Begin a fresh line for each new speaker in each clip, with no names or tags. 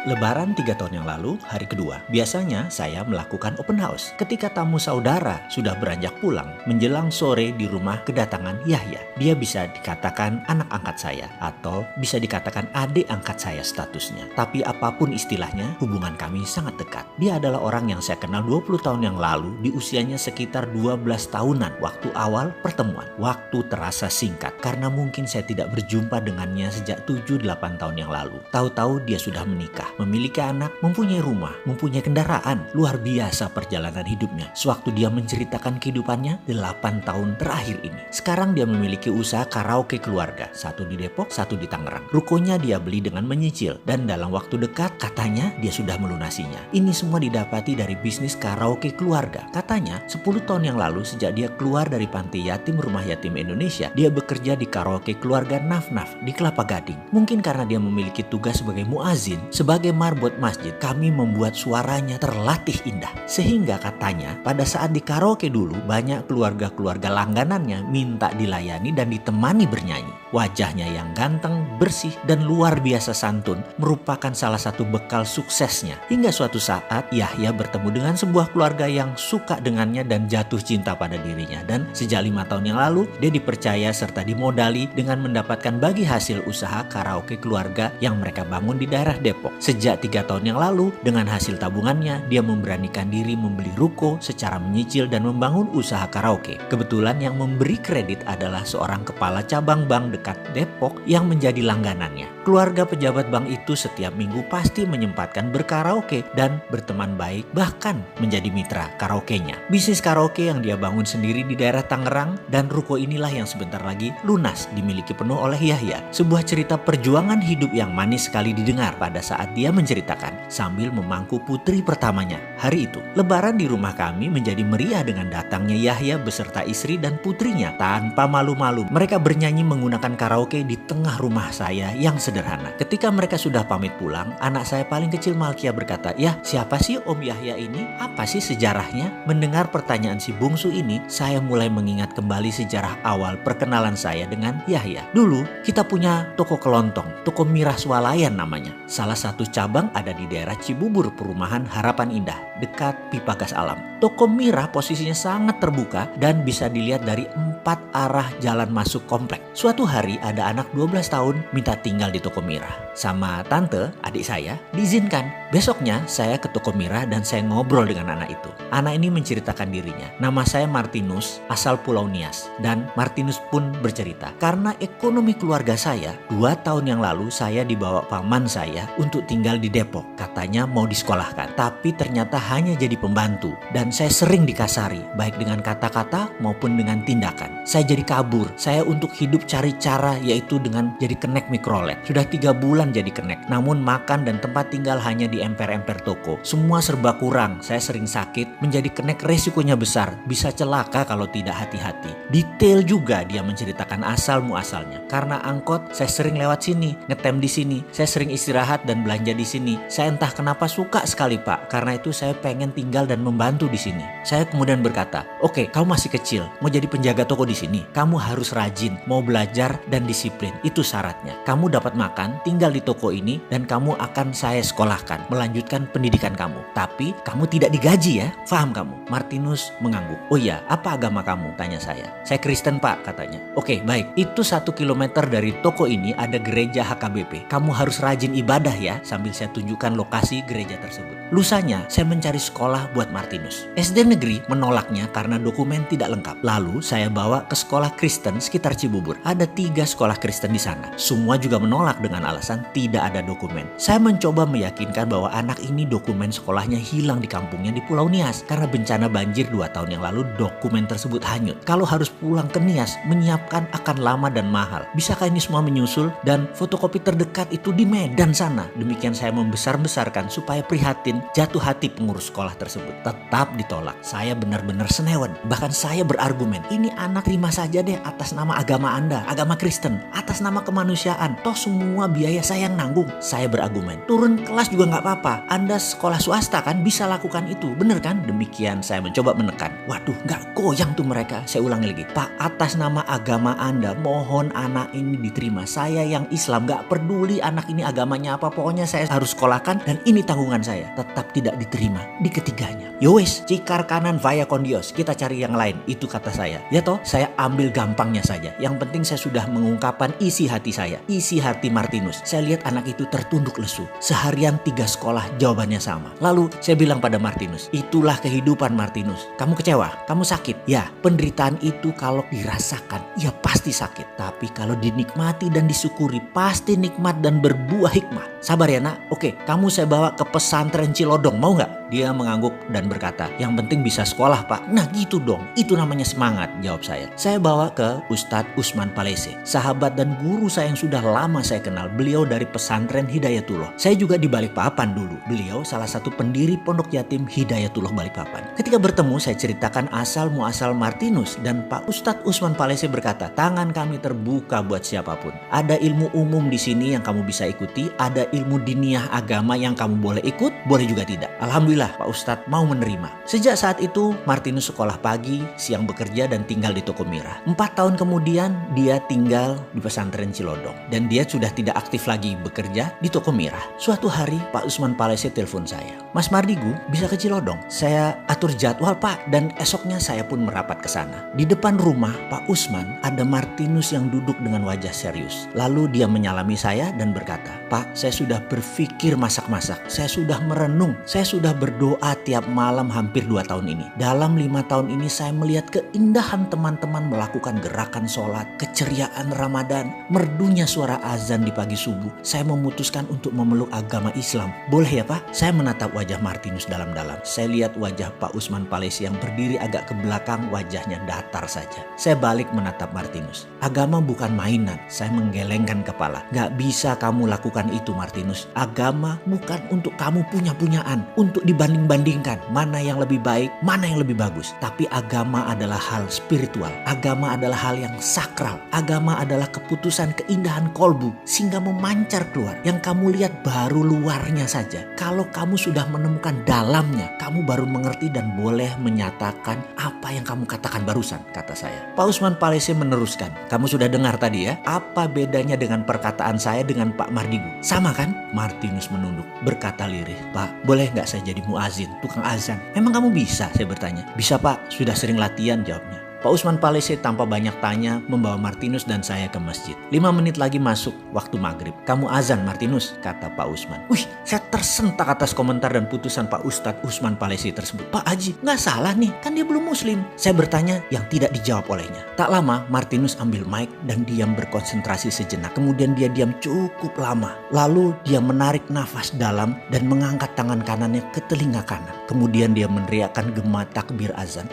Lebaran 3 tahun yang lalu, hari kedua, biasanya saya melakukan open house. Ketika tamu saudara sudah beranjak pulang, menjelang sore di rumah kedatangan Yahya. Dia bisa dikatakan anak angkat saya, atau bisa dikatakan adik angkat saya statusnya. Tapi apapun istilahnya, hubungan kami sangat dekat. Dia adalah orang yang saya kenal 20 tahun yang lalu, di usianya sekitar 12 tahunan, waktu awal pertemuan. Waktu terasa singkat, karena mungkin saya tidak berjumpa dengannya sejak 7-8 tahun yang lalu. Tahu-tahu dia sudah menikah, memiliki anak, mempunyai rumah, mempunyai kendaraan. Luar biasa perjalanan hidupnya. Sewaktu dia menceritakan kehidupannya 8 tahun terakhir ini. Sekarang dia memiliki usaha karaoke keluarga. Satu di Depok, satu di Tangerang. Rukonya dia beli dengan menyicil. Dan dalam waktu dekat katanya dia sudah melunasinya. Ini semua didapati dari bisnis karaoke keluarga. Katanya 10 tahun yang lalu sejak dia keluar dari panti yatim Rumah Yatim Indonesia, dia bekerja di karaoke keluarga Naf-Naf di Kelapa Gading. Mungkin karena dia memiliki tugas sebagai muazin, sebagai marbot masjid, kami membuat suaranya terlatih indah. Sehingga katanya pada saat di karaoke dulu banyak keluarga-keluarga langganannya minta dilayani dan ditemani bernyanyi. Wajahnya yang ganteng, bersih, dan luar biasa santun merupakan salah satu bekal suksesnya. Hingga suatu saat Yahya bertemu dengan sebuah keluarga yang suka dengannya dan jatuh cinta pada dirinya. Dan sejak 5 tahun yang lalu dia dipercaya serta dimodali dengan mendapatkan bagi hasil usaha karaoke keluarga yang mereka bangun di daerah Depok. Sejak 3 tahun yang lalu, dengan hasil tabungannya, dia memberanikan diri membeli ruko secara menyicil dan membangun usaha karaoke. Kebetulan yang memberi kredit adalah seorang kepala cabang bank dekat Depok yang menjadi langganannya. Keluarga pejabat bank itu setiap minggu pasti menyempatkan berkaraoke dan berteman baik, bahkan menjadi mitra karaokenya. Bisnis karaoke yang dia bangun sendiri di daerah Tangerang, dan ruko inilah yang sebentar lagi lunas dimiliki penuh oleh Yahya. Sebuah cerita perjuangan hidup yang manis sekali didengar pada saat dia menceritakan sambil memangku putri pertamanya. Hari itu, Lebaran di rumah kami menjadi meriah dengan datangnya Yahya beserta istri dan putrinya. Tanpa malu-malu, mereka bernyanyi menggunakan karaoke di tengah rumah saya yang sederhana. Ketika mereka sudah pamit pulang, anak saya paling kecil Malkia berkata, "Yah, siapa sih Om Yahya ini? Apa sih sejarahnya?" Mendengar pertanyaan si bungsu ini, saya mulai mengingat kembali sejarah awal perkenalan saya dengan Yahya. Dulu, kita punya toko kelontong, toko Mirah Swalayan namanya. Salah satu cabang ada di daerah Cibubur, Perumahan Harapan Indah, dekat Pipa Gas Alam. Toko Mirah posisinya sangat terbuka dan bisa dilihat dari 4 arah jalan masuk komplek. Suatu hari ada anak 12 tahun minta tinggal di toko Mirah. Sama tante, adik saya, diizinkan. Besoknya saya ke toko Mirah dan saya ngobrol dengan anak itu. Anak ini menceritakan dirinya. Nama saya Martinus, asal Pulau Nias. Dan Martinus pun bercerita, karena ekonomi keluarga saya, 2 tahun yang lalu saya dibawa paman saya untuk tinggal di Depok. Katanya mau disekolahkan, tapi ternyata hanya jadi pembantu. Dan saya sering dikasari, baik dengan kata-kata maupun dengan tindakan. Saya jadi kabur. Saya untuk hidup cari cara, yaitu dengan jadi kenek mikrolet. Sudah 3 bulan jadi kenek, namun makan dan tempat tinggal hanya di emper-emper toko. Semua serba kurang. Saya sering sakit, menjadi kenek resikonya besar. Bisa celaka kalau tidak hati-hati. Detail juga dia menceritakan asal muasalnya. Karena angkot, saya sering lewat sini, ngetem di sini. Saya sering istirahat dan belanja di sini. Saya entah kenapa suka sekali, Pak. Karena itu saya pengen tinggal dan membantu di sini. Saya kemudian berkata, "Oke, kamu masih kecil, mau jadi penjaga toko di sini. Kamu harus rajin, mau belajar dan disiplin. Itu syaratnya. Kamu dapat makan, tinggal di toko ini, dan kamu akan saya sekolahkan, melanjutkan pendidikan kamu. Tapi kamu tidak digaji ya, paham kamu?" Martinus mengangguk. "Oh iya, apa agama kamu?" tanya saya. "Saya Kristen, Pak," katanya. "Oke, baik. Itu 1 kilometer dari toko ini ada gereja HKBP. Kamu harus rajin ibadah ya," sambil saya tunjukkan lokasi gereja tersebut. Lusanya, saya mencari sekolah buat Martinus. SD negeri menolaknya karena dokumen tidak lengkap. Lalu saya bawa ke sekolah Kristen sekitar Cibubur. Ada 3 sekolah Kristen di sana. Semua juga menolak dengan alasan tidak ada dokumen. Saya mencoba meyakinkan bahwa anak ini dokumen sekolahnya hilang di kampungnya di Pulau Nias. Karena bencana banjir 2 tahun yang lalu, dokumen tersebut hanyut. Kalau harus pulang ke Nias, menyiapkan akan lama dan mahal. Bisakah ini semua menyusul? Dan fotokopi terdekat itu di Medan sana. Demikian saya membesar-besarkan supaya prihatin, jatuh hati pengurus sekolah tersebut. Tetap ditolak. Saya benar-benar senewan. Bahkan saya berargumen, "Ini anak terima saja deh atas nama agama Anda, agama Kristen, atas nama kemanusiaan. Toh semua semua biaya saya yang nanggung. Saya berargumen, turun kelas juga nggak apa-apa. Anda sekolah swasta kan bisa lakukan itu, bener kan? Demikian saya mencoba menekan. Waduh, nggak goyang tuh mereka. Saya ulangi lagi, Pak, atas nama agama Anda, mohon anak ini diterima. Saya yang Islam, nggak peduli anak ini agamanya apa, pokoknya saya harus sekolahkan dan ini tanggungan saya. Tetap tidak diterima di ketiganya. Yowes, cikar kanan vaya kondios, kita cari yang lain, itu kata saya. Ya toh, saya ambil gampangnya saja. Yang penting saya sudah mengungkapkan isi hati saya, isi hati Martinus. Saya lihat anak itu tertunduk lesu. Seharian 3 sekolah jawabannya sama. Lalu saya bilang pada Martinus, itulah kehidupan Martinus. Kamu kecewa? Kamu sakit? Ya, penderitaan itu kalau dirasakan, ya pasti sakit. Tapi kalau dinikmati dan disyukuri, pasti nikmat dan berbuah hikmah. Sabar ya nak, oke, kamu saya bawa ke pesantren Cilodong, mau nggak? Dia mengangguk dan berkata, yang penting bisa sekolah Pak. Nah gitu dong, itu namanya semangat, jawab saya. Saya bawa ke Ustadz Usman Palese, sahabat dan guru saya yang sudah lama saya kenal. Beliau dari pesantren Hidayatullah. Saya juga di Balikpapan dulu. Beliau salah satu pendiri pondok yatim Hidayatullah Balikpapan. Ketika bertemu saya ceritakan asal muasal Martinus dan Pak Ustadz Usman Palese berkata, tangan kami terbuka buat siapapun. Ada ilmu umum di sini yang kamu bisa ikuti, ada ilmu diniyah agama yang kamu boleh ikut, boleh juga tidak. Alhamdulillah Pak Ustadz mau menerima. Sejak saat itu Martinus sekolah pagi, siang bekerja dan tinggal di Toko Mirah. 4 tahun kemudian dia tinggal di pesantren Cilodong dan dia sudah tidak aktif lagi bekerja di Toko Mirah. Suatu hari Pak Usman Palese telepon saya, Mas Mardigu bisa ke Cilodong? Saya atur jadwal Pak dan esoknya saya pun merapat ke sana. Di depan rumah Pak Usman ada Martinus yang duduk dengan wajah serius. Lalu dia menyalami saya dan berkata, Pak, saya sudah berpikir masak-masak, saya sudah merenung, saya sudah berdoa tiap malam hampir 2 tahun ini. Dalam 5 tahun ini saya melihat keindahan teman-teman melakukan gerakan sholat, keceriaan Ramadan, merdunya suara azan di pagi subuh. Saya memutuskan untuk memeluk agama Islam. Boleh ya Pak? Saya menatap wajah Martinus dalam-dalam. Saya lihat wajah Pak Usman Palese yang berdiri agak ke belakang, wajahnya datar saja. Saya balik menatap Martinus. Agama bukan mainan. Saya menggelengkan kepala. Gak bisa kamu lakukan itu Martinus. Agama bukan untuk kamu punya-punyaan, untuk dibanding-bandingkan mana yang lebih baik, mana yang lebih bagus. Tapi agama adalah hal spiritual. Agama adalah hal yang sakral. Agama adalah keputusan keindahan kolbu sehingga memancar keluar. Yang kamu lihat baru luarnya saja. Kalau kamu sudah menemukan dalamnya, kamu baru mengerti dan boleh menyatakan apa yang kamu katakan barusan, kata saya. Pak Usman Palese meneruskan, kamu sudah dengar tadi ya, apa bedanya dengan perkataan saya dengan Pak Mardigu? Sama kan? Martinus menunduk, berkata lirih, Pak, boleh nggak saya jadi muazin, tukang azan? Memang kamu bisa? Saya bertanya. Bisa Pak, sudah sering latihan, jawabnya. Pak Usman Palese tanpa banyak tanya membawa Martinus dan saya ke masjid. 5 menit lagi masuk waktu maghrib. Kamu azan Martinus, kata Pak Usman. Wih, saya tersentak atas komentar dan putusan Pak Ustadz Usman Palese tersebut. Pak Haji, nggak salah nih, kan dia belum muslim. Saya bertanya yang tidak dijawab olehnya. Tak lama Martinus ambil mic dan diam berkonsentrasi sejenak. Kemudian dia diam cukup lama. Lalu dia menarik nafas dalam dan mengangkat tangan kanannya ke telinga kanan. Kemudian dia meneriakkan gema takbir azan.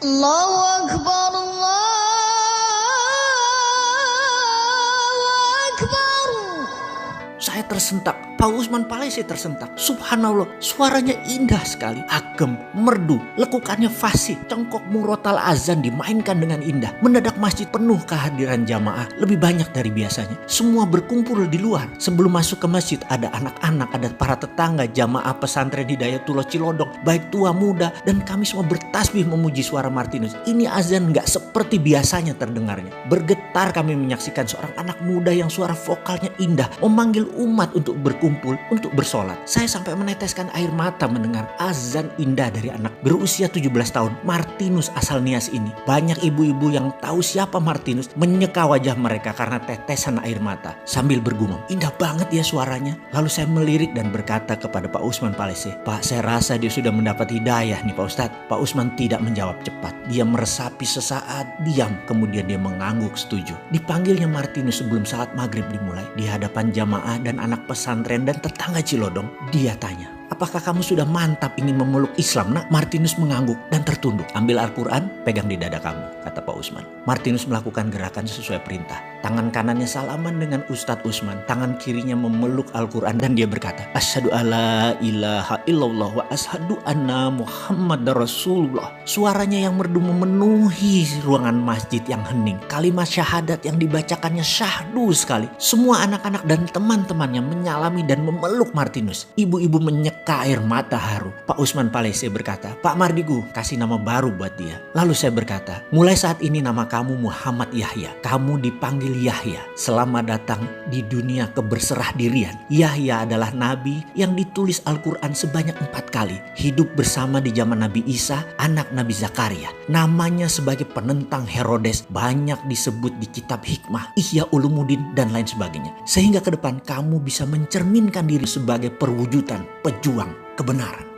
Allahu Akbar, Allahu Akbar. Saya tersentak. Pak Usman Palese tersentak. Subhanallah, suaranya indah sekali. Agem, merdu, lekukannya fasih. Cengkok murotal azan dimainkan dengan indah. Mendadak masjid penuh kehadiran jamaah. Lebih banyak dari biasanya. Semua berkumpul di luar. Sebelum masuk ke masjid ada anak-anak, ada para tetangga, jamaah pesantren Hidayatullah Cilodong. Baik tua muda dan kami semua bertasbih memuji suara Martinus. Ini azan gak seperti biasanya terdengarnya. Bergetar kami menyaksikan seorang anak muda yang suara vokalnya indah. Memanggil umat untuk berkumpul, untuk bersolat. Saya sampai meneteskan air mata mendengar azan indah dari anak berusia 17 tahun, Martinus asal Nias ini. Banyak ibu-ibu yang tahu siapa Martinus menyeka wajah mereka karena tetesan air mata sambil bergumam, indah banget ya suaranya. Lalu saya melirik dan berkata kepada Pak Usman Palese, Pak, saya rasa dia sudah mendapat hidayah nih Pak Ustadz. Pak Usman tidak menjawab cepat. Dia meresapi sesaat, diam, kemudian dia mengangguk setuju. Dipanggilnya Martinus sebelum salat maghrib dimulai. Di hadapan jamaah dan anak pesantren dan tetangga Cilodong, dia tanya, Apakah kamu sudah mantap ingin memeluk Islam, nak? Martinus mengangguk dan tertunduk. Ambil Al-Quran, pegang di dada kamu, kata Pak Usman. Martinus melakukan gerakan sesuai perintah. Tangan kanannya salaman dengan Ustadz Usman. Tangan kirinya memeluk Al-Quran dan dia berkata, Asyhadu alla ilaha illallah wa asyhadu anna Muhammad Rasulullah. Suaranya yang merdu memenuhi ruangan masjid yang hening. Kalimat syahadat yang dibacakannya syahdu sekali. Semua anak-anak dan teman-temannya menyalami dan memeluk Martinus. Ibu-ibu menyeka air mata haru. Pak Usman Palese berkata, Pak Mardigu, kasih nama baru buat dia. Lalu saya berkata, mulai saat ini nama kamu Muhammad Yahya. Kamu dipanggil Yahya. Selamat datang di dunia keberserah dirian. Yahya adalah nabi yang ditulis Al-Quran sebanyak 4 kali. Hidup bersama di zaman Nabi Isa, anak Nabi Zakaria. Namanya sebagai penentang Herodes banyak disebut di kitab hikmah, Ihya Ulumuddin dan lain sebagainya. Sehingga ke depan kamu bisa mencerminkan diri sebagai perwujudan pejuang kebenaran.